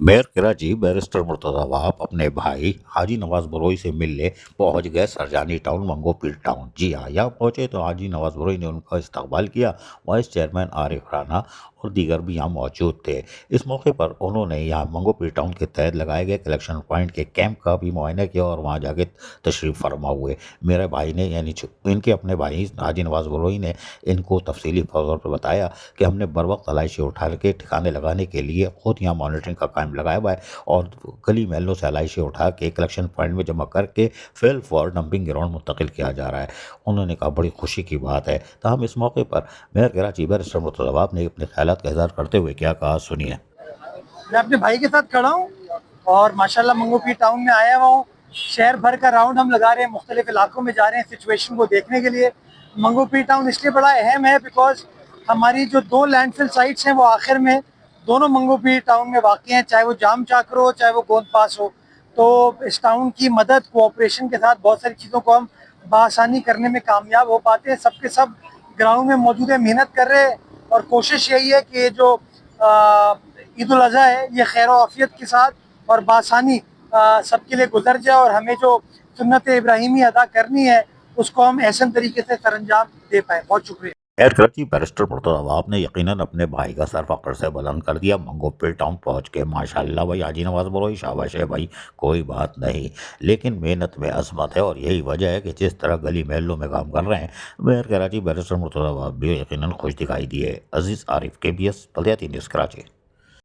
Mayor Karachi barrister Murtaza Wahab अपने भाई हाजी नवाज बरोई से मिलने पहुंच गए सरजानी टाउन मंगो पीर टाउन। जी हाँ, यहाँ पहुंचे तो हाजी नवाज बरोई ने उनका इस्तकबाल किया। वाइस चेयरमैन आरिफ राना और दीगर भी यहाँ मौजूद थे। इस मौके पर उन्होंने यहाँ मंगो पीर टाउन के तहत लगाए गए कलेक्शन पॉइंट के कैंप का भी मुआयना किया और वहाँ जाके तशरीफ़ फरमा हुए। मेरे भाई ने यानी इनके अपने भाई हाजी नवाज बरोई ने इनको तफसीली तौर पर बताया कि हमने बर वक्त तलाशी उठा के ठिकाने लगाने के लिए खुद यहाँ मॉनिटरिंग का काम लगाया हुआ है और गली महलों से तलाशी उठा के कलेक्शन पॉइंट में जमा करके फिल फॉर डंपिंग ग्राउंड मुंतकिल किया जा रहा है। उन्होंने कहा बड़ी खुशी की बात है। तमाम इस मौके पर मेयर कराची बैरिस्टर मुर्तज़ा वहाब ने अपने ख्यालात का इज़हार करते हुए क्या कहा, सुनिए। मैं अपने भाई के साथ खड़ा हूँ और माशाल्लाह मंगोपी टाउन में आया हुआ हूँ। शहर भर का राउंड हम लगा रहे हैं, मुख्तलिफ इलाकों में जा रहे हैं सिचुएशन को देखने के लिए। मंगोपी टाउन इसलिए बड़ा अहम है बिकॉज हमारी जो दो लैंडफिल साइट्स हैं वो आखिर में दोनों मंगोपी टाउन में वाक़ हैं, चाहे वो जाम चाकर हो चाहे वो गोंद पास हो। तो इस टाउन की मदद कोऑपरेशन के साथ बहुत सारी चीज़ों को हम बआसानी करने में कामयाब हो पाते हैं। सबके सब ग्राउंड में मौजूद है, मेहनत कर रहे हैं और कोशिश यही है कि ये जो ईद उल अज़हा है ये खैर आफियत के साथ और बासानी सबके लिए गुजर जाए और हमें जो सुन्नत इब्राहिमी अदा करनी है उसको हम ऐसा तरीके से सरअंजाम दे पाए। बहुत शुक्रिया। मेयर कराची बैरिस्टर मुर्तज़ा वहाब ने यकीनन अपने भाई का सर फख्र से बुलंद कर दिया। मंगो पीर टाउन पहुंच के माशाल्लाह भाई हाजी नवाज बरोई शाबाश है भाई, कोई बात नहीं, लेकिन मेहनत में अजमत है और यही वजह है कि जिस तरह गली महलों में काम कर रहे हैं मेयर कराची बैरिस्टर मुर्तज़ा वहाब भी यकीनन खुश दिखाई दिए। अजीज़ आरिफ, KBS बल्दियाती न्यूज़ कराची।